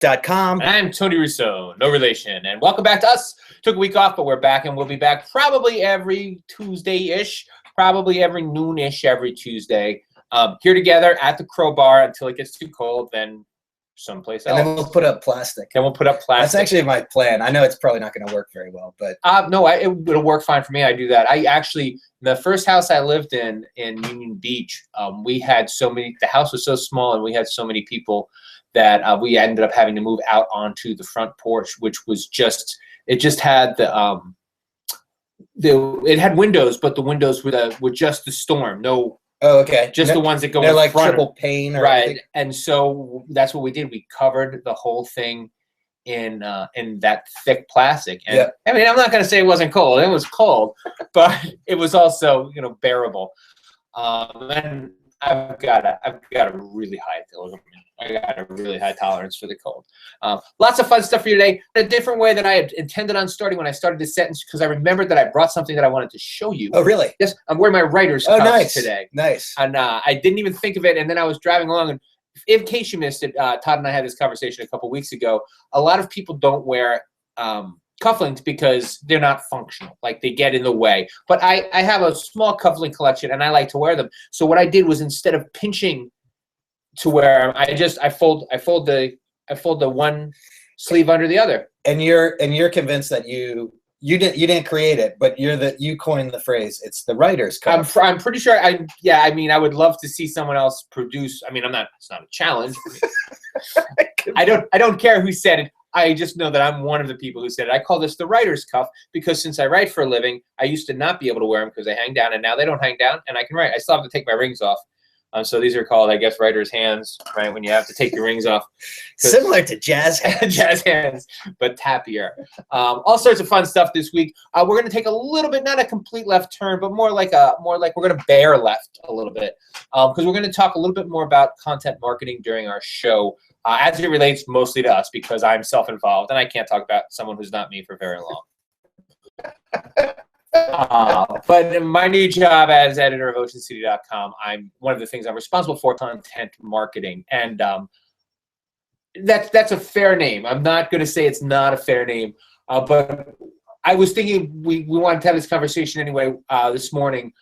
Todcast.com. And I'm Tony Russo, no relation. And welcome back to us. Took a week off, but we're back, and we'll be back probably every Tuesday-ish, probably every noon-ish every Tuesday. Here together at the Crowbar until it gets too cold, then someplace else. And then we'll put up plastic. That's actually my plan. I know it's probably not going to work very well, but no, it'll work fine for me. I do that. I actually, the first house I lived in Union Beach, we had so many. The house was so small, and we had so many people that we ended up having to move out onto the front porch, which was just had it had windows, but the windows were just the storm. No. Oh, okay. Just the ones that go in like front triple pane, right? Anything. And so that's what we did. We covered the whole thing in that thick plastic. And yeah. I mean, I'm not going to say it wasn't cold. It was cold, but it was also bearable. And I've got a really high tolerance for the cold. Lots of fun stuff for you today. A different way that I had intended on starting when I started this sentence, because I remembered that I brought something that I wanted to show you. Oh, really? Yes, I'm wearing my writer's cuffs today. Nice. And I didn't even think of it, and then I was driving along, and in case you missed it, Todd and I had this conversation a couple weeks ago. A lot of people don't wear cufflinks because they're not functional, like they get in the way. But I have a small cufflink collection, and I like to wear them. So what I did was, instead of pinching to wear them, I fold the one sleeve under the other. And you're convinced that you didn't create it, but you coined the phrase. It's the writer's cuff. I'm pretty sure. I would love to see someone else produce. I mean, it's not a challenge. I don't care who said it. I just know that I'm one of the people who said it. I call this the writer's cuff because since I write for a living, I used to not be able to wear them because they hang down, and now they don't hang down, and I can write. I still have to take my rings off. So these are called, I guess, writer's hands, right? When you have to take your rings off. Similar to jazz hands. Jazz hands, but tappier. All sorts of fun stuff this week. We're going to take a little bit, not a complete left turn, but more like we're going to bear left a little bit. Because we're going to talk a little bit more about content marketing during our show, as it relates mostly to us, because I'm self-involved, and I can't talk about someone who's not me for very long. But my new job as editor of OceanCity.com, one of the things I'm responsible for, content marketing, and that's a fair name. I'm not going to say it's not a fair name, but I was thinking we wanted to have this conversation anyway this morning.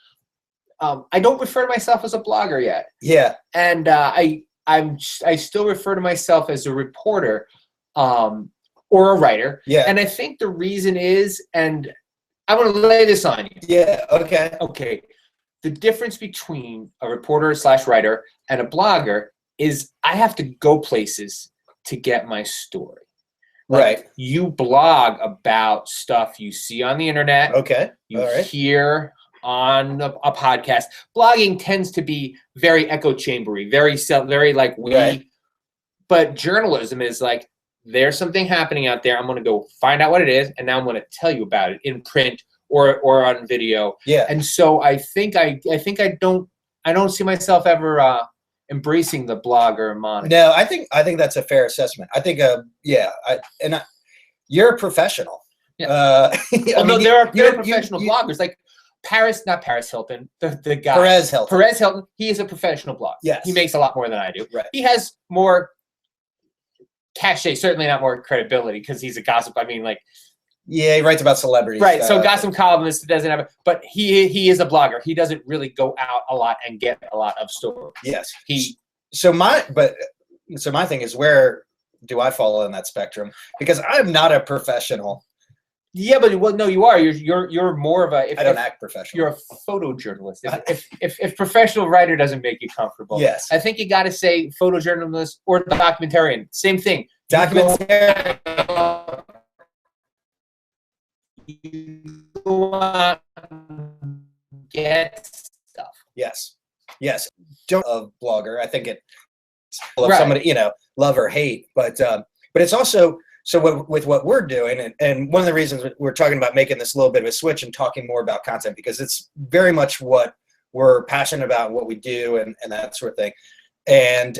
I don't refer to myself as a blogger yet. Yeah, and I still refer to myself as a reporter or a writer. Yeah, and I think the reason is, and I want to lay this on you. Yeah, okay. Okay. The difference between a reporter / writer and a blogger is I have to go places to get my story. Right. You blog about stuff you see on the internet. Okay. You hear on a podcast. Blogging tends to be very echo chambery, very like we. Right. But journalism is like, there's something happening out there. I'm going to go find out what it is, and now I'm going to tell you about it in print or on video. Yeah. And so I think I don't see myself ever embracing the blogger moniker. No, I think that's a fair assessment. I think you're a professional. Yeah. There are professional bloggers like not Paris Hilton, the guy Perez Hilton. He is a professional blogger. Yes. He makes a lot more than I do. Right. He has more cachet, certainly not more credibility, because he's a gossip. I mean, like, yeah, he writes about celebrities. Right. So gossip columnist doesn't have but he is a blogger. He doesn't really go out a lot and get a lot of stories. Yes. So my thing is, where do I fall in that spectrum? Because I'm not a professional. Yeah, but no, you are. You're more of a. I don't act professional. You're a photojournalist. If professional writer doesn't make you comfortable, yes, I think you got to say photojournalist or documentarian. Same thing. Documentarian. You go out and get stuff. Yes. Don't a blogger. I think it's right. Somebody, love or hate, but it's also. So with what we're doing, and one of the reasons we're talking about making this a little bit of a switch and talking more about content, because it's very much what we're passionate about, what we do, and that sort of thing. And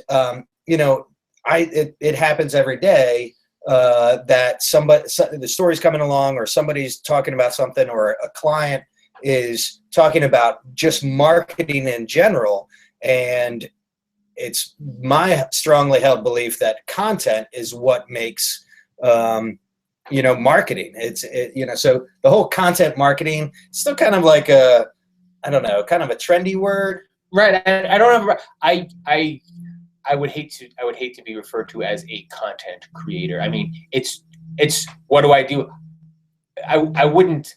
it happens every day that the story's coming along, or somebody's talking about something, or a client is talking about just marketing in general, and it's my strongly held belief that content is what makes marketing. So the whole content marketing is still kind of like a, I don't know, kind of a trendy word. Right. I don't know. I would hate to be referred to as a content creator. I mean, it's what do I do? I wouldn't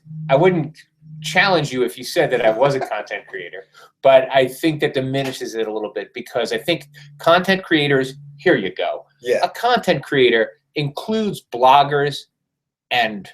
challenge you if you said that I was a content creator, but I think that diminishes it a little bit, because I think content creators, here you go. Yeah. A content creator includes bloggers and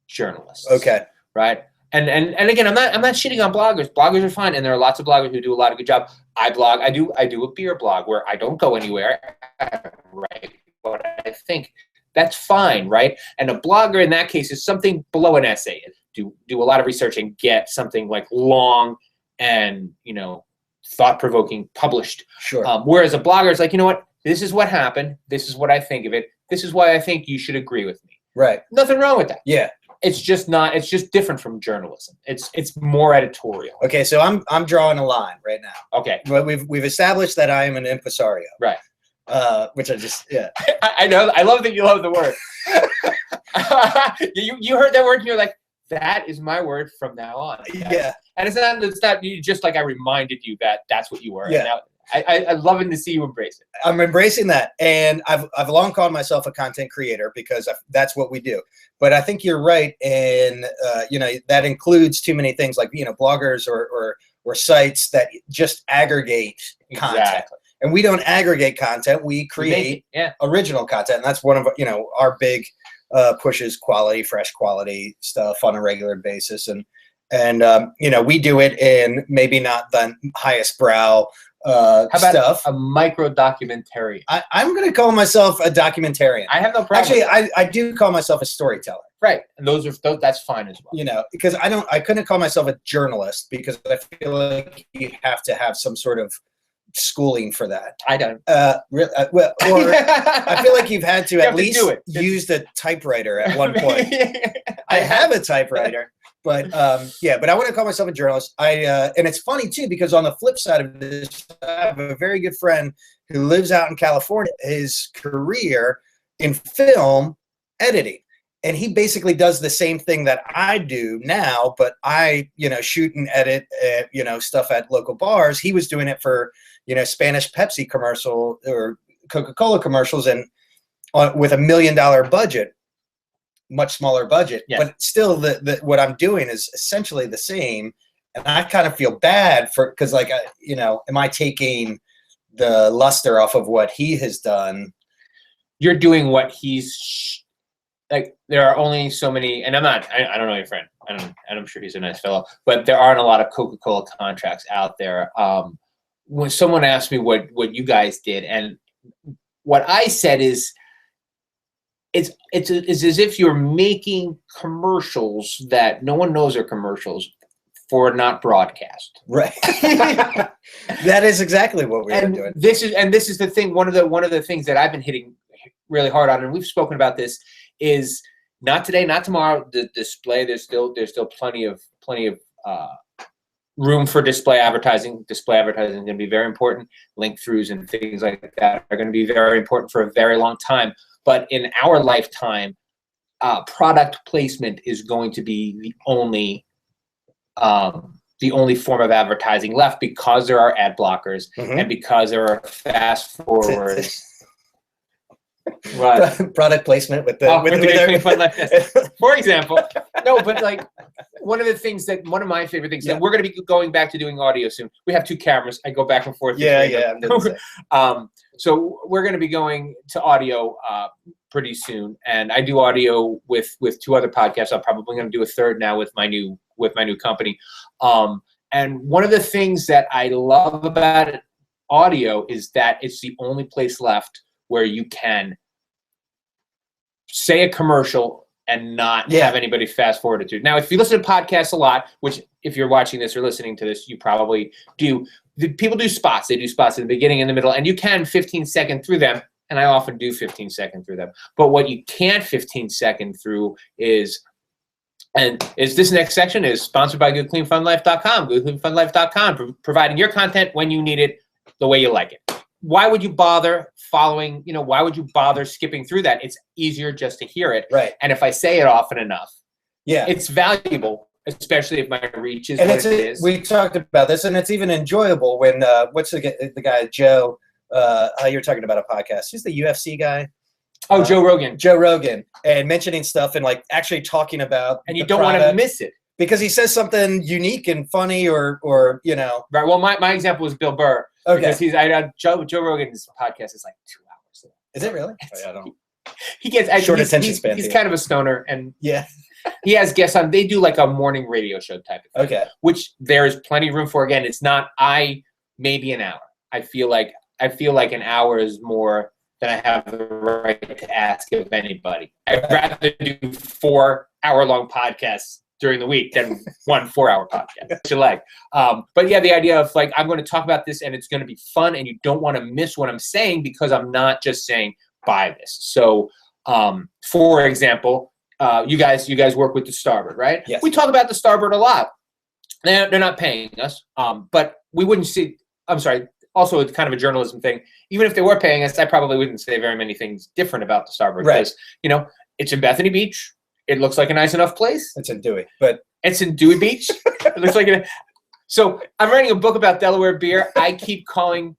journalists. Okay. Right. And again, I'm not shitting on bloggers. Bloggers are fine, and there are lots of bloggers who do a lot of good job. I blog. I do a beer blog where I don't go anywhere. I write what I think. That's fine, right? And a blogger in that case is something below an essay. Do a lot of research and get something like long and thought-provoking published. Sure. Whereas a blogger is like, you know what? This is what happened. This is what I think of it. This is why I think you should agree with me. Right. Nothing wrong with that. Yeah. It's just different from journalism. It's more editorial. Okay, so I'm drawing a line right now. Okay. Well, we've established that I am an impresario. Right. Which I just, yeah. I know. I love that you love the word. you heard that word and you're like, that is my word from now on. Yeah. And it's not you, just like I reminded you that that's what you were. Yeah. Now, I'm loving to see you embrace it. I'm embracing that, and I've long called myself a content creator because that's what we do. But I think you're right, and that includes too many things like bloggers or sites that just aggregate content. Exactly. And we don't aggregate content; we create original content, and that's one of our big pushes: quality, fresh quality stuff on a regular basis, and we do it in maybe not the highest brow. How about stuff. A micro documentarian? I'm going to call myself a documentarian. I have no problem. Actually, I do call myself a storyteller. Right, and that's fine as well. Because I couldn't call myself a journalist because I feel like you have to have some sort of schooling for that. I don't. I feel like you've had to at least use the typewriter at one point. I have a typewriter. But but I want to call myself a journalist. And it's funny too, because on the flip side of this, I have a very good friend who lives out in California. His career in film editing, and he basically does the same thing that I do now. But I, shoot and edit, stuff at local bars. He was doing it for Spanish Pepsi commercial or Coca-Cola commercials, and with $1 million budget. Much smaller budget, but still the what I'm doing is essentially the same, and I kind of feel bad because am I taking the luster off of what he has done? You're doing what he's like. There are only so many, and I don't know your friend, and I'm sure he's a nice fellow, but there aren't a lot of Coca-Cola contracts out there. When someone asked me what you guys did, and what I said is, It's as if you're making commercials that no one knows are commercials for not broadcast. Right. That is exactly what we are doing. This is the thing. One of the things that I've been hitting really hard on, and we've spoken about this, is not today, not tomorrow. The display. There's still plenty of room for display advertising. Display advertising is going to be very important. Link throughs and things like that are going to be very important for a very long time. But in our lifetime, product placement is going to be the only form of advertising left, because there are ad blockers and because there are fast forwards. Right. Product placement with Fun Life Test. For example, no, but like one of my favorite things. That we're going to be going back to doing audio soon. We have 2 cameras. I go back and forth. So we're going to be going to audio pretty soon, and I do audio with 2 other podcasts. I'm probably going to do a third now with my new company. And one of the things that I love about audio is that it's the only place left where you can say a commercial and not have anybody fast forward it to. Now, if you listen to podcasts a lot, which if you're watching this or listening to this, you probably do. People do spots. They do spots in the beginning and the middle, and you can 15-second through them, and I often do 15-second through them. But what you can't 15-second through is this next section is sponsored by GoodCleanFunLife.com. GoodCleanFunLife.com, providing your content when you need it, the way you like it. why would you bother following, why would you bother skipping through that? It's easier just to hear it. Right. And if I say it often enough, yeah, it's valuable, especially if my reach is and what it is. We talked about this, and it's even enjoyable when, what's the guy, Joe, you're talking about a podcast. He's the UFC guy. Oh, Joe Rogan. Joe Rogan, and mentioning stuff and like actually talking about, and you don't want to miss it because he says something unique and funny, or Right. Well, my example was Bill Burr. Okay. Because Joe Rogan's podcast is like 2 hours. Is it really? I don't. He gets short attention span. He's kind of a stoner, and yeah, he has guests on. They do like a morning radio show type of thing. Okay. Which there is plenty of room for. Again, it's not maybe an hour. I feel like an hour is more than I have the right to ask of anybody. I'd rather do 4-hour-long podcasts during the week than 1 4-hour podcast. What you like. But yeah, the idea of like, I'm going to talk about this and it's going to be fun and you don't want to miss what I'm saying because I'm not just saying buy this. So for example, you guys work with the Starboard, right? Yes. We talk about the Starboard a lot. They're not paying us, but we wouldn't see, I'm sorry, also it's kind of a journalism thing. Even if they were paying us, I probably wouldn't say very many things different about the Starboard. Right. Because, it's in Bethany Beach. It looks like a nice enough place. It's in Dewey, but it's in Dewey Beach. It looks like it. So I'm writing a book about Delaware beer. I keep calling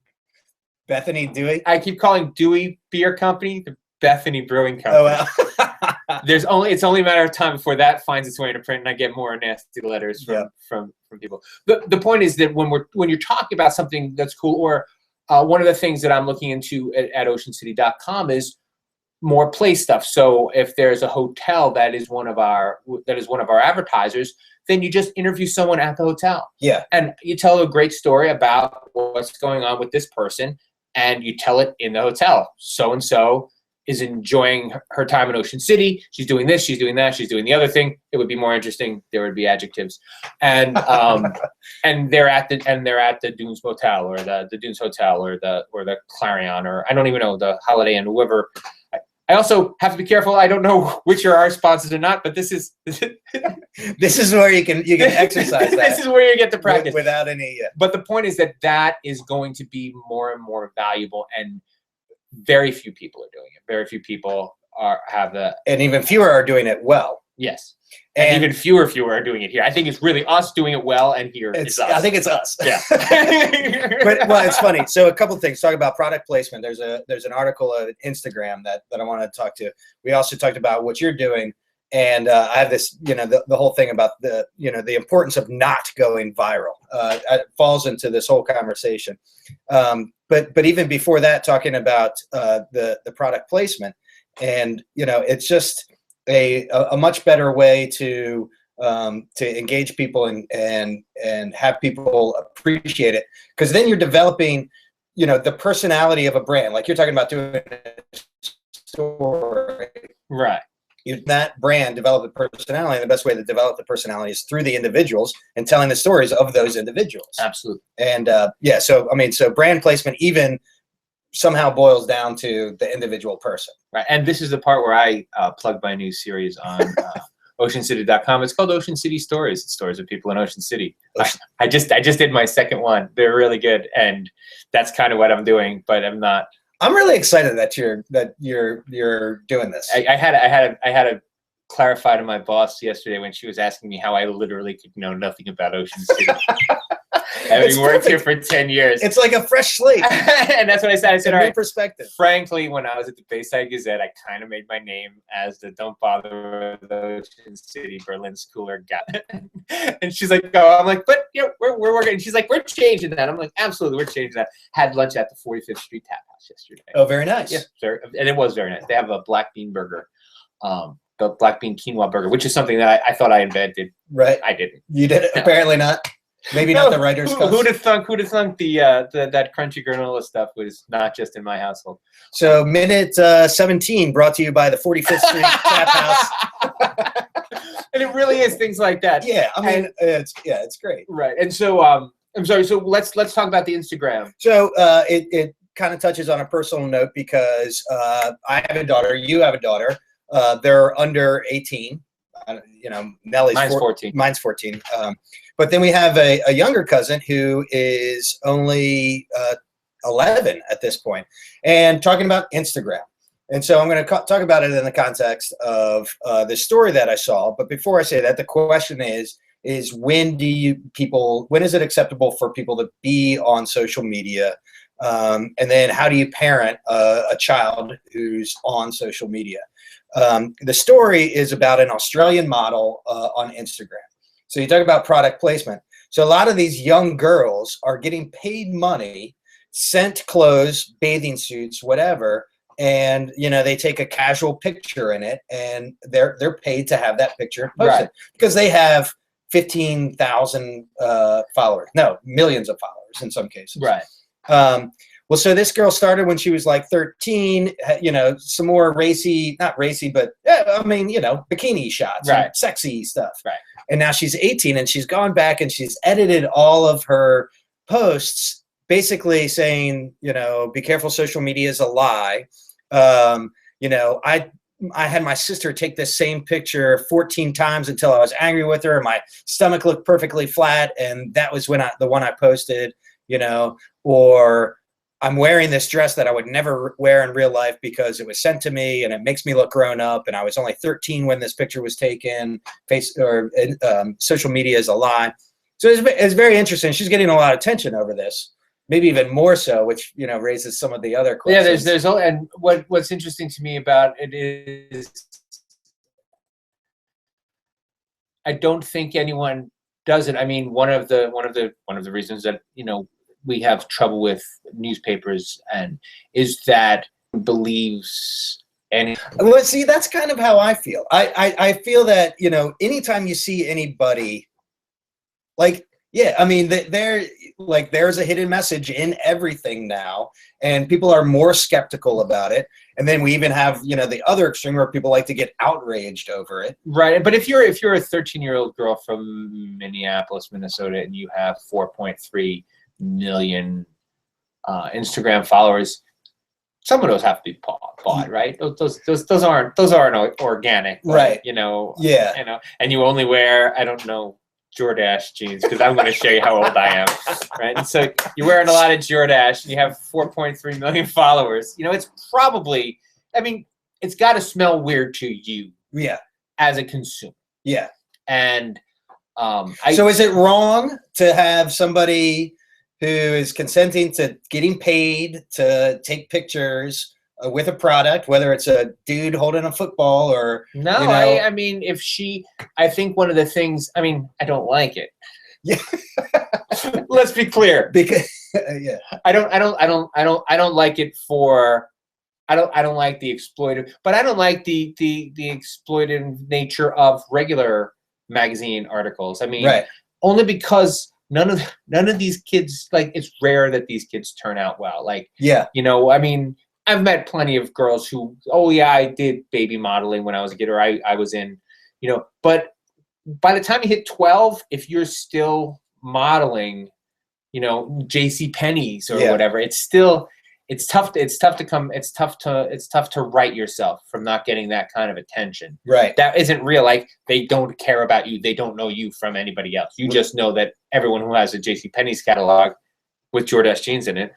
Bethany Dewey. I keep calling Dewey Beer Company the Bethany Brewing Company. Oh wow. It's only a matter of time before that finds its way into print, and I get more nasty letters from people. The point is that when you're talking about something that's cool, or one of the things that I'm looking into at oceancity.com is more play stuff. So if there's a hotel that is one of our advertisers, then you just interview someone at the hotel. Yeah. And you tell a great story about what's going on with this person, and you tell it in the hotel. So and so is enjoying her time in Ocean City. She's doing this, she's doing that, she's doing the other thing. It would be more interesting. There would be adjectives. And and they're at the Dunes Motel or the Dunes Hotel or the Clarion, or I don't even know, the Holiday Inn, whoever. I also have to be careful. I don't know which are our sponsors or not, but this is where you can exercise that. This is where you get to practice without any. But the point is that is going to be more and more valuable, and very few people are doing it. Very few people and even fewer are doing it well. Yes. And even fewer are doing it here. I think it's really us doing it well, and here it's us. I think it's us. Yeah. But it's funny. So a couple of things. Talk about product placement. There's an article on Instagram that I want to talk to. We also talked about what you're doing, and I have this, the whole thing about the importance of not going viral. It falls into this whole conversation. But even before that, talking about the product placement, and it's just a much better way to engage people and have people appreciate it, because then you're developing the personality of a brand, like you're talking about doing a story, right? That brand develop the personality, and the best way to develop the personality is through the individuals and telling the stories of those individuals. Absolutely. And so brand placement even somehow boils down to the individual person. Right. And this is the part where I plug my new series on oceancity.com. It's called Ocean City Stories. It's stories of people in Ocean City. I just did my second one. They're really good, and that's kind of what I'm doing, but I'm really excited that you're doing this. I had to clarify to my boss yesterday when she was asking me how I literally could know nothing about Ocean City. Having worked here for 10 years. It's like a fresh slate. And that's what I said. I said, all right, perspective. Frankly, when I was at the Bayside Gazette, I kind of made my name as the don't bother with Ocean City Berlin schooler guy. And she's like, oh, I'm like, but we're working. And she's like, we're changing that. I'm like, absolutely, we're changing that. Had lunch at the 45th Street Tap House yesterday. Oh, very nice. Yeah, sir. And it was very nice. They have a black bean burger. The black bean quinoa burger, which is something that I thought I invented. Right. I didn't. You did it? No. Apparently not. Maybe not the writer's cup. Who'd have thunk that crunchy granola stuff was not just in my household. So minute 17 brought to you by the 45th Street Tap House. And it really is things like that. Yeah, I mean, it's great. Right. And so I'm sorry. So let's talk about the Instagram. So it kind of touches on a personal note, because I have a daughter. You have a daughter. They're under 18. Nellie's Mine's 14. Mine's 14. But then we have a younger cousin who is only 11 at this point, and talking about Instagram. And so I'm going to talk about it in the context of the story that I saw. But before I say that, the question is when is it acceptable for people to be on social media? And then how do you parent a child who's on social media? The story is about an Australian model on Instagram. So you talk about product placement. So a lot of these young girls are getting paid money, sent clothes, bathing suits, whatever, and they take a casual picture in it, and they're paid to have that picture posted because they have 15,000 followers, no, millions of followers in some cases. Right. Well, so this girl started when she was like 13, some more racy, not racy, but bikini shots, and sexy stuff. Right. And now she's 18 and she's gone back and she's edited all of her posts basically saying, be careful, social media is a lie. I had my sister take this same picture 14 times until I was angry with her and my stomach looked perfectly flat. And that was the one I posted, or I'm wearing this dress that I would never wear in real life because it was sent to me and it makes me look grown up. And I was only 13 when this picture was taken. Social media is a lie. So it's very interesting. She's getting a lot of attention over this. Maybe even more so, which raises some of the other questions. Yeah, and what's interesting to me about it is, I don't think anyone does it. I mean, one of the reasons that we have trouble with newspapers and is that believes any. Well, see, that's kind of how I feel. I feel that anytime you see anybody, there's a hidden message in everything now, and people are more skeptical about it. And then we even have, the other extreme where people like to get outraged over it. Right. But if you're a 13-year-old girl from Minneapolis, Minnesota, and you have 4.3 million Instagram followers, some of those have to be bought, right? Those aren't organic, right? Yeah. And you only wear, I don't know, Jordache jeans, because I'm going to show you how old I am, right? And so you're wearing a lot of Jordache and you have 4.3 million followers. It's probably, it's got to smell weird to you, as a consumer. Yeah. And so is it wrong to have somebody who is consenting to getting paid to take pictures with a product, whether it's a dude holding a football or no? I think one of the things, I don't like it. Yeah. Let's be clear, because I don't like it for. I don't like the exploitive, but I don't like the exploitive nature of regular magazine articles. Right. Only because none of these kids, it's rare that these kids turn out well. I've met plenty of girls who, I did baby modeling when I was a kid, or I was in, but by the time you hit 12, if you're still modeling, J.C. Penney's or whatever, it's tough to right yourself from not getting that kind of attention. Right. That isn't real. They don't care about you. They don't know you from anybody else. You just know that everyone who has a J.C. Penney's catalog with Jordache jeans in it,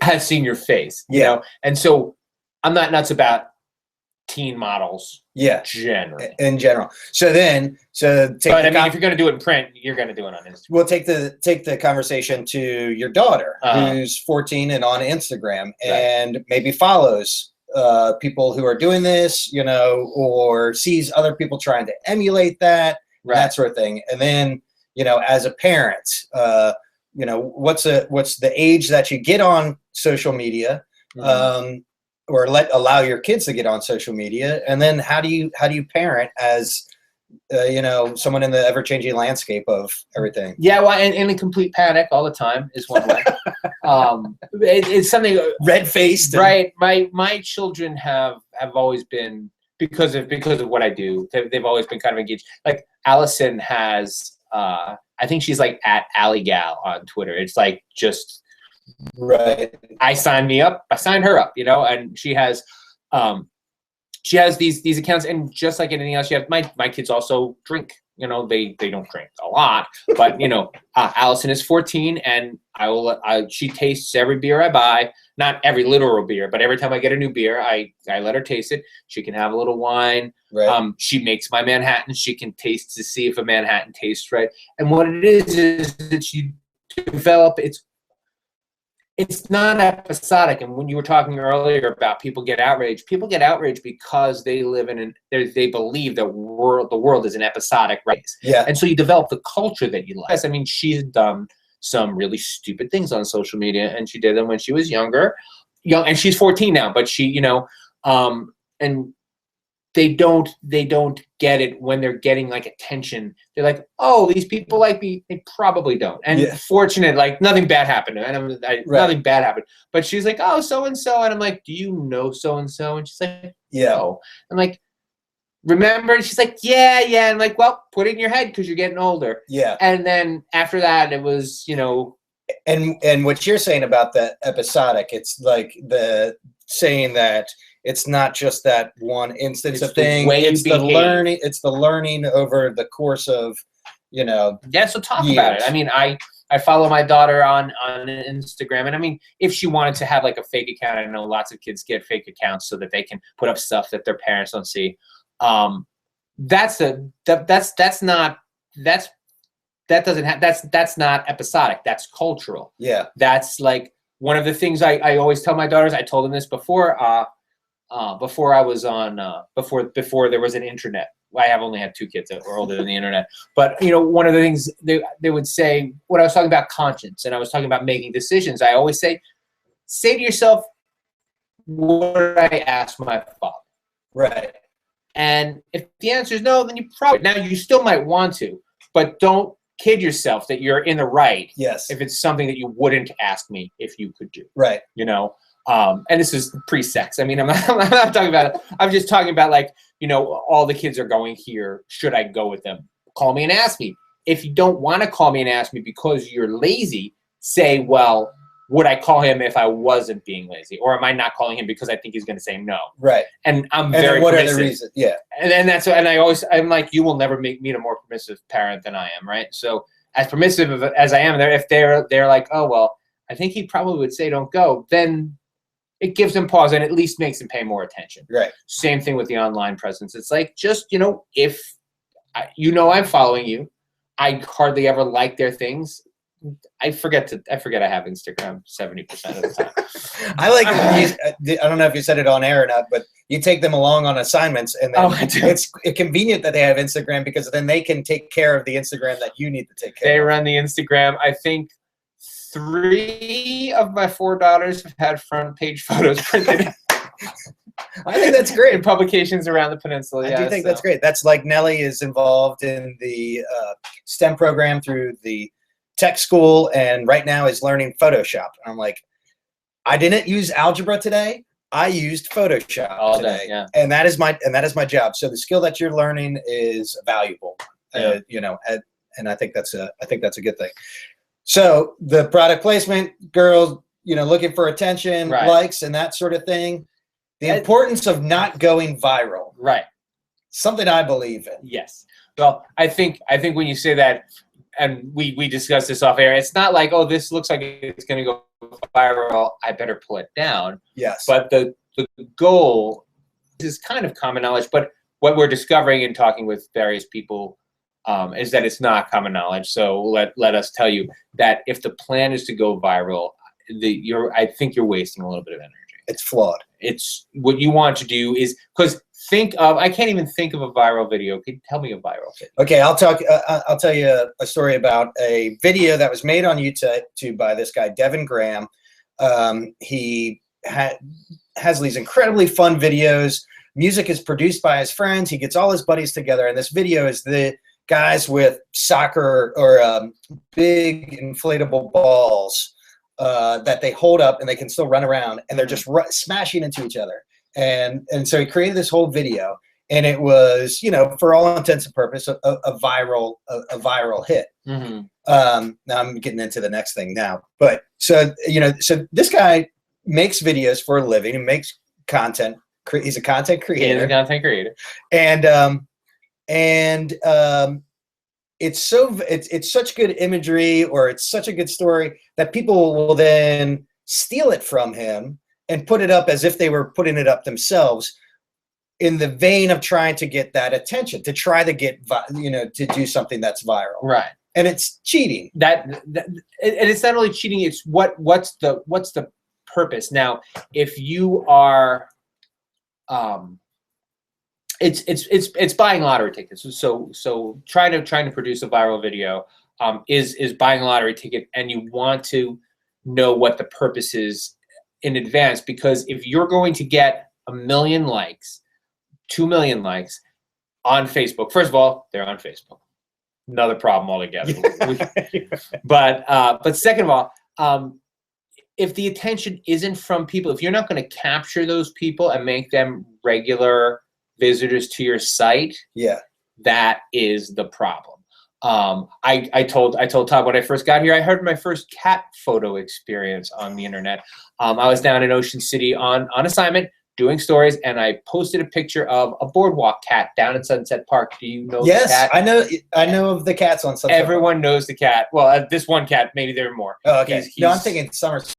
has seen your face, and so I'm not nuts about teen models. Generally. In general. But if you're going to do it in print, you're going to do it on Instagram. We'll take the conversation to your daughter, who's 14 and on Instagram, and maybe follows people who are doing this, or sees other people trying to emulate that, that sort of thing. And then, as a parent, what's the age that you get on social media, or allow your kids to get on social media, and then how do you parent as someone in the ever-changing landscape of everything? Yeah, well, and in a complete panic all the time is one way. It's something red-faced, right? My children have always been, because of what I do, they've always been kind of engaged. Allison has. I think she's at AlleyGal on Twitter. It's just right. I signed her up, and she has these accounts, and just like anything else, my kids also drink You know, they don't drink a lot, but you know, Allison is 14, and she tastes every beer I buy. Not every literal beer, but every time I get a new beer, I let her taste it. She can have a little wine. Right. She makes my Manhattan. She can taste to see if a Manhattan tastes right. And what it is that you develop. It's not episodic. And when you were talking earlier about people get outraged because they live they believe that the world is an episodic race. Yeah. And so you develop the culture that you like. I mean, she's done some really stupid things on social media, and she did them when she was younger, and she's 14 now, but she, you know, and they don't get it when they're getting like attention. They're like, oh, these people like me. They probably don't. And fortunate, like nothing bad happened. And nothing bad happened. But she's like, oh, so-and-so. And I'm like, do you know so-and-so? And she's like, no. I'm like, remember? And she's like, yeah. And I'm like, well, put it in your head because you're getting older. Yeah. And then after that, it was, you know. And what you're saying about the episodic, it's like the saying that it's not just that one instance of thing. It's the learning. It's the learning over the course of, you know. Yeah. So talk about it. I mean, I follow my daughter on Instagram, and I mean, if she wanted to have like a fake account, I know lots of kids get fake accounts so that they can put up stuff that their parents don't see. That's not episodic. That's cultural. Yeah. That's like one of the things I always tell my daughters. I told them this before. Before I was on, before there was an internet. I have only had 2 kids that were older than the internet. But, you know, one of the things they would say, when I was talking about conscience and I was talking about making decisions, I always say to yourself, what did I ask my father? Right. And if the answer is no, then you probably, now you still might want to, but don't kid yourself that you're in the right. Yes. If it's something that you wouldn't ask me if you could do. Right. You know? And this is pre-sex. I mean, I'm not talking about it. I'm just talking about, like, you know, all the kids are going here. Should I go with them? Call me and ask me. If you don't want to call me and ask me because you're lazy, say, well, would I call him if I wasn't being lazy? Or am I not calling him because I think he's going to say no? Right. And I'm very what permissive. Are the reasons? Yeah. And then I'm like, you will never make me a more permissive parent than I am, right? So as permissive as I am, if they're like, oh, well, I think he probably would say don't go, then it gives them pause and at least makes them pay more attention. Right. Same thing with the online presence. It's like, just, you know, if I'm following you, I hardly ever like their things. I forget I have Instagram 70% of the time. I like, I don't know if you said it on air or not, but you take them along on assignments, and then it's convenient that they have Instagram because then they can take care of the Instagram that you need to take care of. They run the Instagram. I think 3 of my 4 daughters have had front page photos printed. I think that's great. In publications around the peninsula. I do think that's great. That's like Nellie is involved in the STEM program through the tech school, and right now is learning Photoshop. And I'm like, I didn't use algebra today. I used Photoshop all today, day, yeah. and that is my job. So the skill that you're learning is valuable, you know, and I think that's a good thing. So the product placement, girls, you know, looking for attention, likes, and that sort of thing. The importance of not going viral, something I believe in. Yes. Well, I think when you say that, and we discussed this off air, it's not like, oh, this looks like it's going to go viral, I better pull it down. Yes. But the goal, this is kind of common knowledge, but what we're discovering in talking with various people is that it's not common knowledge. So let us tell you that if the plan is to go viral, I think you're wasting a little bit of energy. It's flawed. It's what you want to do is, because I can't even think of a viral video. Can you tell me a viral video? Okay, I'll tell you a story about a video that was made on YouTube by this guy, Devin Graham. He has these incredibly fun videos. Music is produced by his friends. He gets all his buddies together, and this video is the guys with soccer or big inflatable balls that they hold up and they can still run around, and they're just smashing into each other. And so he created this whole video, and it was, you know, for all intents and purposes, a viral hit. Mm-hmm. Now I'm getting into the next thing now, but so this guy makes videos for a living and makes content. He's a content creator. He is a content creator. And it's such good imagery, or it's such a good story that people will then steal it from him and put it up as if they were putting it up themselves, in the vein of trying to get that attention, to try to get, to do something that's viral. Right. And it's cheating. And it's not only cheating, it's what's the purpose. Now, if you are, it's buying lottery tickets. So trying to produce a viral video is buying a lottery ticket, and you want to know what the purpose is in advance, because if you're going to get 1 million likes, 2 million likes on Facebook, first of all, they're on Facebook. Another problem altogether. But second of all, if the attention isn't from people, if you're not going to capture those people and make them regular visitors to your site, that is the problem. I told Todd when I first got here, I heard my first cat photo experience on the internet. I was down in Ocean City on assignment, doing stories, and I posted a picture of a boardwalk cat down in Sunset Park. Do you know the cat? I know of the cats on Sunset Everyone Park. knows the cat. Well, this one cat, maybe there are more. Oh, okay. No, I'm thinking Somerset.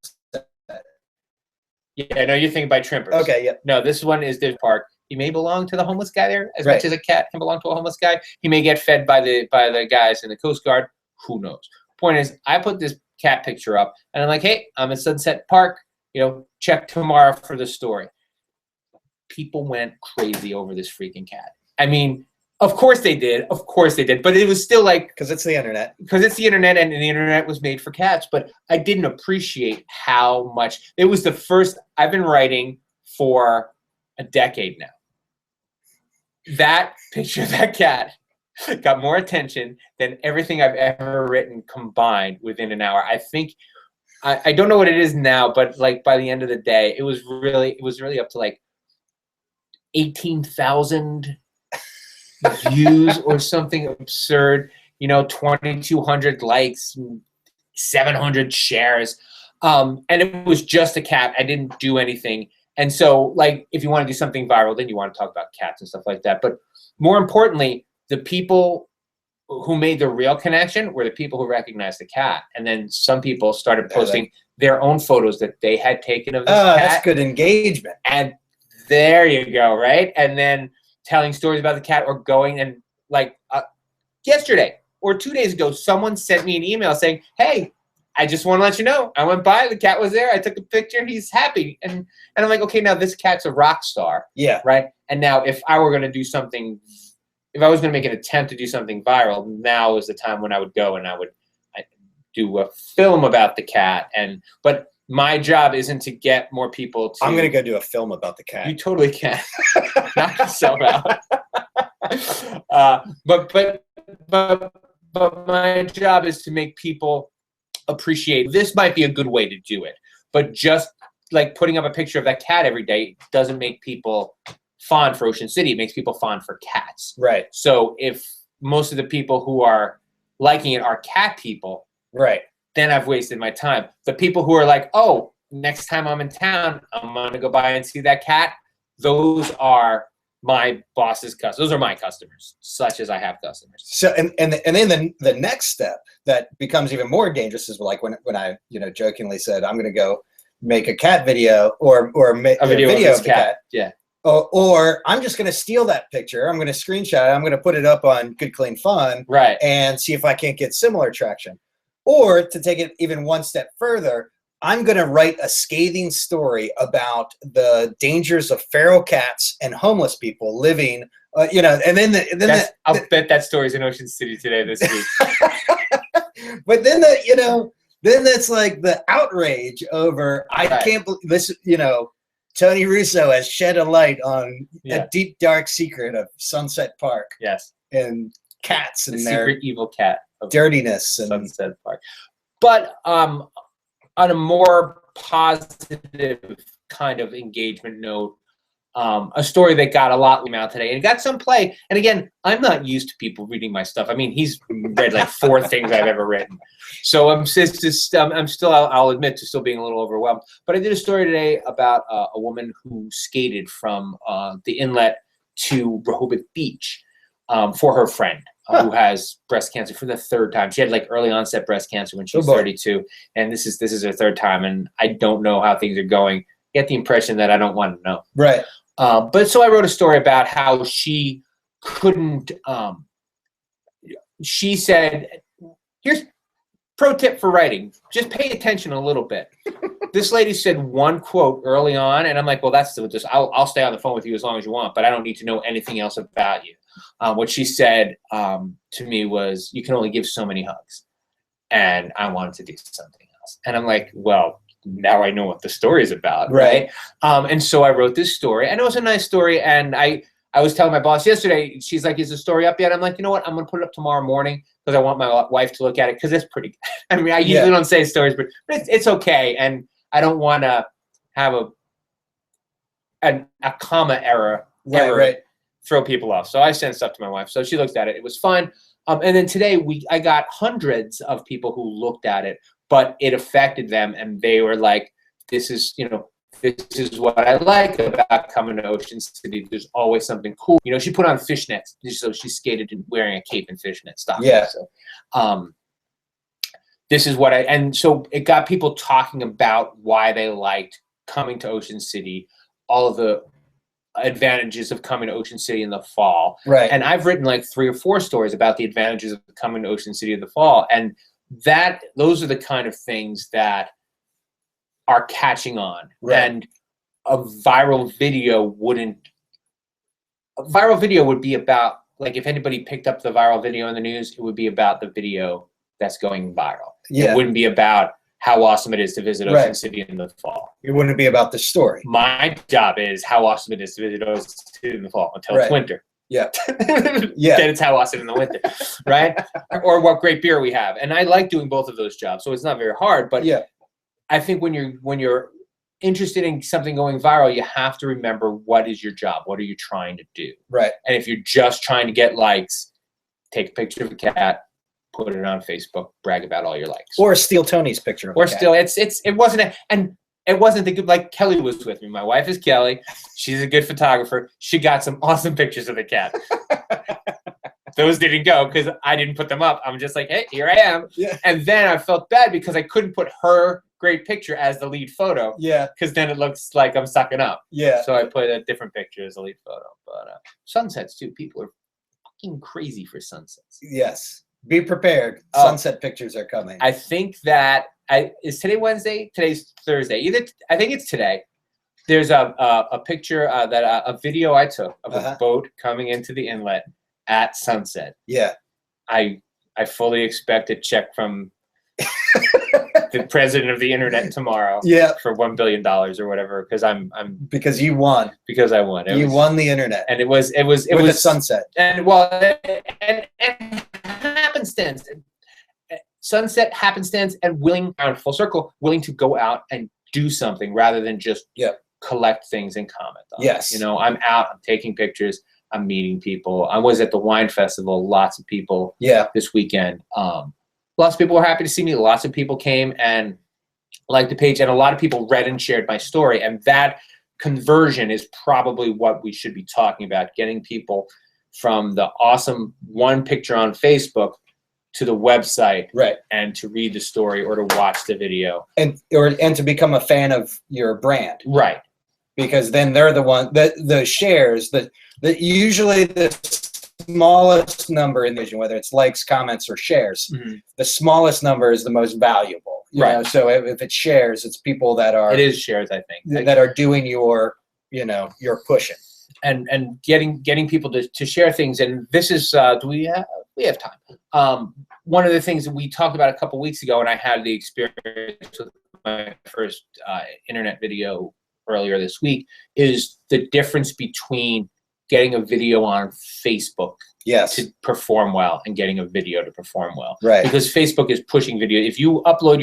Yeah, no, you're thinking by Trimpers. Okay, yeah. No, this one is the park. He may belong to the homeless guy there as much as a cat can belong to a homeless guy. He may get fed by the guys in the Coast Guard. Who knows? Point is, I put this cat picture up, and I'm like, hey, I'm in Sunset Park. Check tomorrow for the story. People went crazy over this freaking cat. I mean, of course they did. But it was still like, because it's the internet. And the internet was made for cats. But I didn't appreciate how much. It was the first. I've been writing for a decade now. That picture of that cat got more attention than everything I've ever written combined within an hour. I think, I don't know what it is now, but like by the end of the day, it was really up to like 18,000 views or something absurd. 2,200 likes, 700 shares, and it was just a cat. I didn't do anything. And so, like, if you want to do something viral, then you want to talk about cats and stuff like that. But more importantly, the people who made the real connection were the people who recognized the cat. And then some people started posting their own photos that they had taken of this cat. That's good engagement. And there you go, right? And then telling stories about the cat, or going and, like, yesterday or 2 days ago, someone sent me an email saying, hey, I just want to let you know, I went by, the cat was there, I took a picture, he's happy. And I'm like, okay, now this cat's a rock star. Yeah. Right? And now if I were going to do something, if I was going to make an attempt to do something viral, now is the time when I would go and I'd do a film about the cat. But my job isn't to get more people to... I'm going to go do a film about the cat. You totally can. Not to sell out. But my job is to make people appreciate, this might be a good way to do it, but just like putting up a picture of that cat every day doesn't make people fond for Ocean City. It makes people fond for cats. Right. So if most of the people who are liking it are cat people, right, then I've wasted my time. The people who are like, oh, next time I'm in town, I'm going to go by and see that cat, those are my boss's customers. Those are my customers, such as I have customers. So, and then the next step that becomes even more dangerous is like when I jokingly said I'm going to go make a cat video or make a video of the cat. Yeah. Or I'm just going to steal that picture. I'm going to screenshot it. I'm going to put it up on Good Clean Fun, right, and see if I can't get similar traction. Or to take it even one step further, I'm going to write a scathing story about the dangers of feral cats and homeless people living, and then I'll bet that story's in Ocean City today this week. But then then that's like the outrage over, I can't believe this, Tony Russo has shed a light on a deep, dark secret of Sunset Park. Yes. And cats and their secret evil cat of dirtiness and Sunset Park. But on a more positive kind of engagement note, a story that got a lot out today and got some play. And again, I'm not used to people reading my stuff. I mean, he's read like 4 things I've ever written. So I'm still, I'll admit to still being a little overwhelmed. But I did a story today about a woman who skated from the inlet to Rehoboth Beach for her friend. who has breast cancer for the third time. She had like early onset breast cancer when she was 32, and this is her third time. And I don't know how things are going. Get the impression that I don't want to know. Right. But so I wrote a story about how she couldn't. She said, "Here's pro tip for writing: just pay attention a little bit." This lady said one quote early on, and I'm like, "Well, that's just I'll stay on the phone with you as long as you want, but I don't need to know anything else about you." What she said to me was, "You can only give so many hugs," and I wanted to do something else. And I'm like, "Well, now I know what the story is about, right?" And so I wrote this story, and it was a nice story. And I was telling my boss yesterday, she's like, "Is the story up yet?" I'm like, "You know what? I'm going to put it up tomorrow morning because I want my wife to look at it because it's pretty good." I mean, I usually don't say stories, but it's okay. And I don't want to have a comma error throw people off. So I sent stuff to my wife. So she looked at it. It was fun. And then today I got hundreds of people who looked at it, but it affected them. And they were like, this is what I like about coming to Ocean City. There's always something cool. You know, she put on fishnets. So she skated wearing a cape and fishnet stockings. Yeah. So, this is what and so it got people talking about why they liked coming to Ocean City, all of the advantages of coming to Ocean City in the fall. Right. And I've written like 3 or 4 stories about the advantages of coming to Ocean City in the fall. And those are the kind of things that are catching on. Right. And a viral video would be about, like, if anybody picked up the viral video in the news, it would be about the video that's going viral. Yeah. It wouldn't be about how awesome it is to visit Ocean City in the fall. It wouldn't be about the story. My job is how awesome it is to visit Ocean City in the fall until it's winter. Yeah. Then it's how awesome in the winter, right? Or what great beer we have. And I like doing both of those jobs, so it's not very hard. But I think when you're interested in something going viral, you have to remember, what is your job? What are you trying to do? Right. And if you're just trying to get likes, take a picture of a cat, put it on Facebook, brag about all your likes. Or steal Tony's picture of a cat. It wasn't the good, like Kelly was with me. My wife is Kelly. She's a good photographer. She got some awesome pictures of the cat. Those didn't go because I didn't put them up. I'm just like, hey, here I am. Yeah. And then I felt bad because I couldn't put her great picture as the lead photo. Yeah. Because then it looks like I'm sucking up. Yeah. So I put a different picture as the lead photo. But sunsets too. People are fucking crazy for sunsets. Yes. Be prepared. Sunset pictures are coming. I think that is today Wednesday? Today's Thursday. I think it's today. There's a picture a video I took of a boat coming into the inlet at sunset. Yeah. I fully expect a check from the president of the internet tomorrow. Yeah. For $1 billion or whatever, because you won. Because I won. You won the internet. And it was a sunset. And happenstance, sunset, happenstance, and willing, full circle, willing to go out and do something rather than just collect things and comment on. Yes. You know, I'm out, I'm taking pictures, I'm meeting people. I was at the wine festival, lots of people this weekend. Lots of people were happy to see me. Lots of people came and liked the page, and a lot of people read and shared my story. And that conversion is probably what we should be talking about, getting people from the awesome one picture on Facebook to the website, and to read the story or to watch the video, and to become a fan of your brand, right? Because then they're the one the shares that usually the smallest number in the vision, whether it's likes, comments, or shares, the smallest number is the most valuable. You know? So if it's shares, it's people that are. It is shares, I think, that are doing your pushing. And getting people to share things. And this is we have time. One of the things that we talked about a couple weeks ago, and I had the experience with my first internet video earlier this week, is the difference between getting a video on Facebook to perform well and getting a video to perform well. Right. Because Facebook is pushing video. If you upload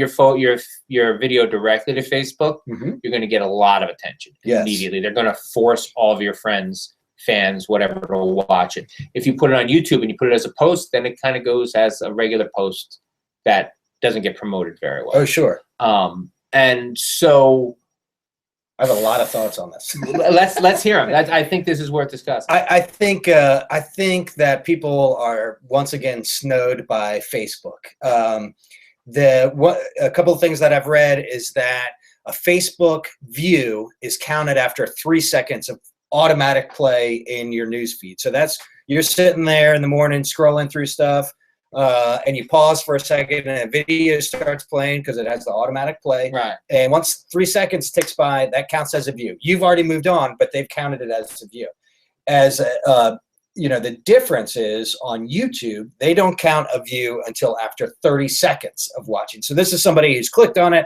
your video directly to Facebook, you're going to get a lot of attention immediately. They're going to force all of your friends, fans, whatever, to watch it. If you put it on YouTube and you put it as a post, then it kind of goes as a regular post that doesn't get promoted very well. Oh, sure. And so I have a lot of thoughts on this. Let's hear them. I think this is worth discussing. I think that people are once again snowed by Facebook. A couple of things that I've read is that a Facebook view is counted after 3 seconds of automatic play in your news feed. So you're sitting there in the morning scrolling through stuff, and you pause for a second, and a video starts playing because it has the automatic play. Right. And once 3 seconds ticks by, that counts as a view. You've already moved on, but they've counted it as a view. The difference is on YouTube, they don't count a view until after 30 seconds of watching. So this is somebody who's clicked on it,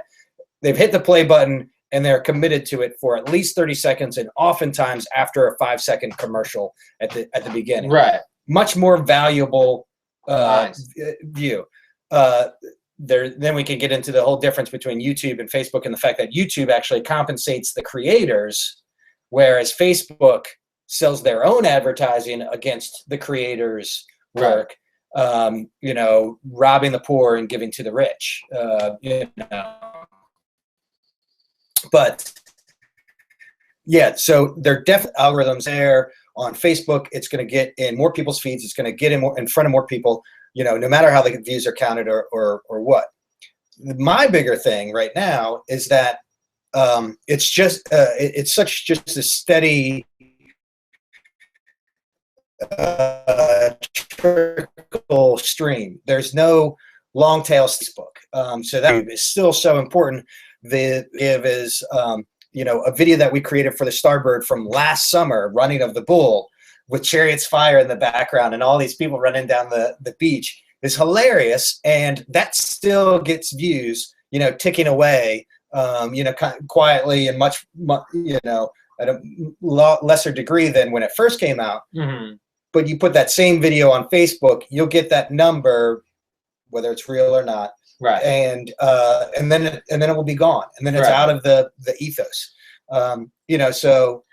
they've hit the play button, and they're committed to it for at least 30 seconds, and oftentimes after a 5-second commercial at the beginning. Right. Much more valuable Nice. view. Then we can get into the whole difference between YouTube and Facebook, and the fact that YouTube actually compensates the creators, whereas Facebook sells their own advertising against the creators' work. Robbing the poor and giving to the rich. But yeah, so there are definitely algorithms there on Facebook. It's going to get in more people's feeds. It's going to get in front of more people, no matter how the views are counted or what. My bigger thing right now is that it's just it's a steady trickle stream. There's no long tail Facebook. So that is still so important. The give is a video that we created for the Starbird from last summer, running of the bull with Chariots Fire in the background and all these people running down the beach is hilarious, and that still gets views, ticking away, quietly and much, at a lot lesser degree than when it first came out. Mm-hmm. But you put that same video on Facebook, you'll get that number, whether it's real or not. Right. And then it will be gone, and then it's out of the ethos. So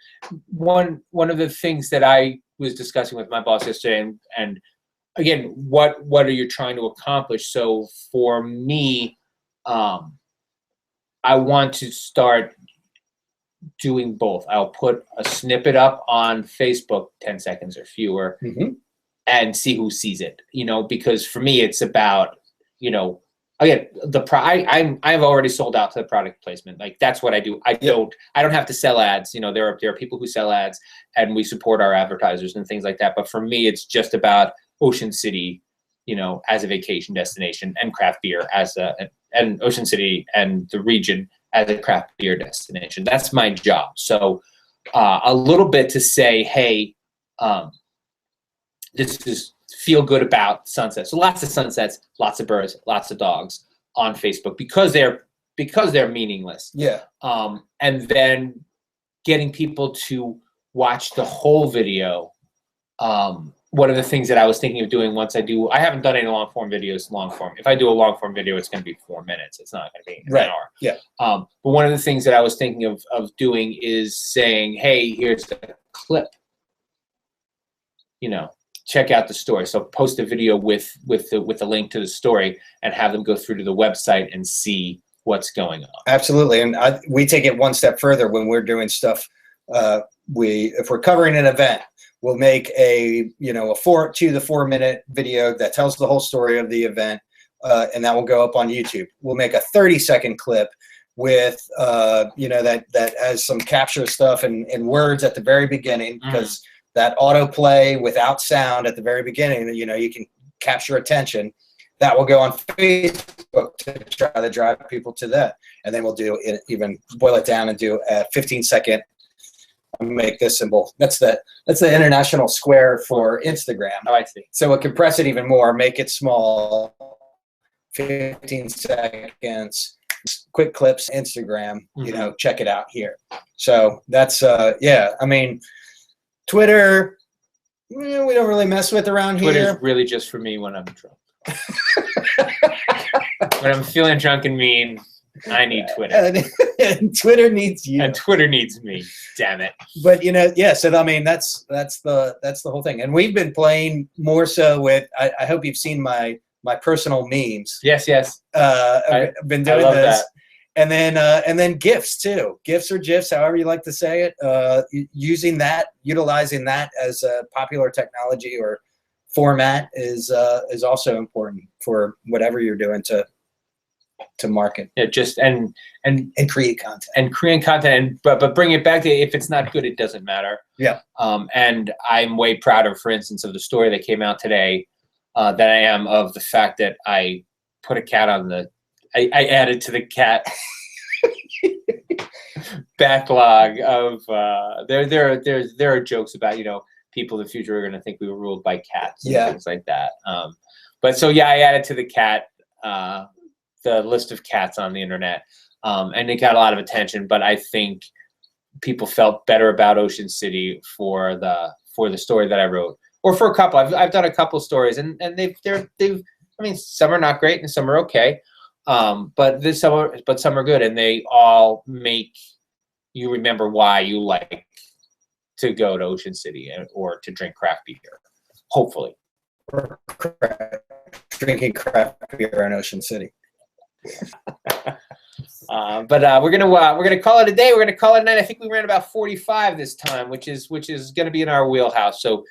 one of the things that I was discussing with my boss yesterday, and again, what are you trying to accomplish? So for me, I want to start doing both. I'll put a snippet up on Facebook, 10 seconds or fewer, and see who sees it. Because for me, it's about again, I've already sold out to the product placement. Like, that's what I do. I don't have to sell ads. There are people who sell ads, and we support our advertisers and things like that. But for me, it's just about Ocean City, as a vacation destination, and craft beer and Ocean City and the region as a craft beer destination. That's my job. So a little bit to say, hey, this is feel good about sunsets. So lots of sunsets, lots of birds, lots of dogs on Facebook because they're meaningless. Yeah. And then getting people to watch the whole video. One of the things that I was thinking of doing I haven't done any long form videos. If I do a long form video, it's going to be 4 minutes. It's not going to be an hour. Yeah. But one of the things that I was thinking of doing is saying, hey, here's the clip. Check out the story. So post a video with the link to the story, and have them go through to the website and see what's going on. Absolutely. And we take it one step further when we're doing stuff. If we're covering an event, we'll make a 4 to 4 minute video that tells the whole story of the event, and that will go up on YouTube. We'll make a 30-second clip with that has some capture stuff and words at the very beginning, because that autoplay without sound at the very beginning, you can capture attention. That will go on Facebook to try to drive people to that. And then we'll do it, even boil it down and do a 15-second, make this symbol. That's the international square for Instagram. Oh, I see. So we'll compress it even more, make it small, 15 seconds, quick clips, Instagram, check it out here. So that's, Twitter, we don't really mess with around here. Twitter's really just for me when I'm drunk. When I'm feeling drunk and mean, I need Twitter. And Twitter needs you. And Twitter needs me. Damn it. But so that's the whole thing. And we've been playing more so with. I hope you've seen my personal memes. Yes. I've been doing this. and then GIFs too. GIFs or GIFs, however you like to say it. Utilizing that as a popular technology or format is also important for whatever you're doing to market. Yeah, just and create content and but bring it back to, if it's not good, it doesn't matter. Yeah. And I'm way prouder, for instance, of the story that came out today than I am of the fact that I put a cat on I added to the cat backlog of there are jokes about, people in the future are going to think we were ruled by cats and things like that. But so yeah, I added to the cat the list of cats on the internet, and it got a lot of attention. But I think people felt better about Ocean City for the story that I wrote, or for a couple. I've done a couple stories, and they've I mean, some are not great and some are okay, but some are good, and they all make you remember why you like to go to Ocean City or to drink craft beer, hopefully. Drinking craft beer in Ocean City. But we're gonna call it a day. We're gonna call it a night. I think we ran about 45 this time, which is gonna be in our wheelhouse. So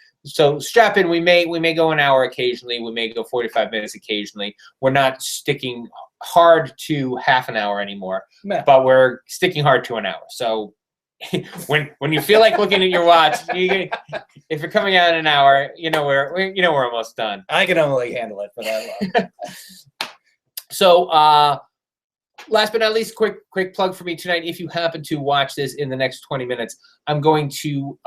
strap in. We may go an hour occasionally. We may go 45 minutes occasionally. We're not sticking hard to half an hour anymore, but we're sticking hard to an hour. So when you feel like looking at your watch, if you're coming out in an hour, we're almost done. I can only handle it for that long. So, last but not least, quick plug for me tonight. If you happen to watch this in the next 20 minutes, I'm going to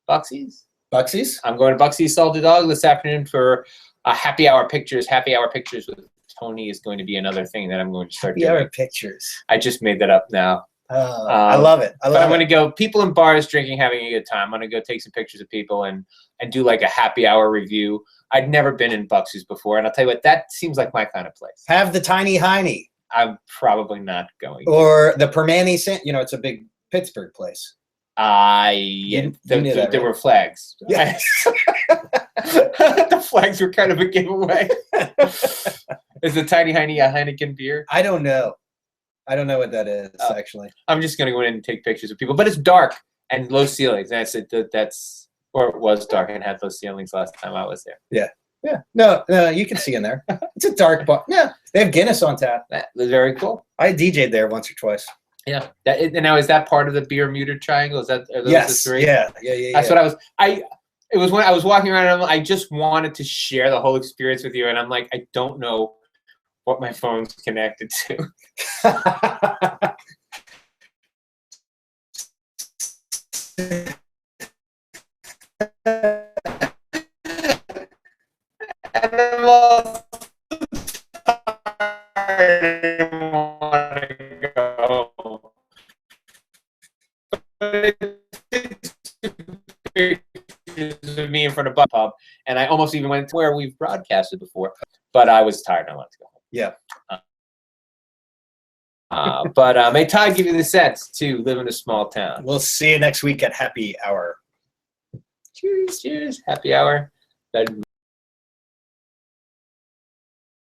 Buxy's. Buxy's? I'm going to Buxy's Salted Dog this afternoon for happy hour pictures. Happy hour pictures with Tony is going to be another thing that I'm going to start doing. Happy hour pictures. I just made that up now. I love it. I'm going to go people in bars drinking, having a good time. I'm going to go take some pictures of people and do like a happy hour review. I'd never been in Buxy's before, and I'll tell you what, that seems like my kind of place. Have the Tiny Heiny. I'm probably not going. Or the Permane it's a big Pittsburgh place. There were flags. Yeah. The flags were kind of a giveaway. Is the Tiny Heiny a Heineken beer? I don't know. I don't know what that is, actually. I'm just going to go in and take pictures of people. But it's dark and low ceilings. Or it was dark and had low ceilings last time I was there. Yeah. Yeah. No, you can see in there. It's a dark bar. Yeah. They have Guinness on tap. That was very cool. I DJ'd there once or twice. Yeah. And now, is that part of the beer muted triangle? Are those yes. the three? Yeah. That's what it was when I was walking around and I just wanted to share the whole experience with you. And I'm like, I don't know what my phone's connected to. And I'm all tired and want to go. But it's pictures of me in front of a pub, and I almost even went to where we've broadcasted before, but I was tired and I wanted to go home. Yeah. But may Todd give you the sense to live in a small town. We'll see you next week at Happy Hour. Cheers. Happy hour.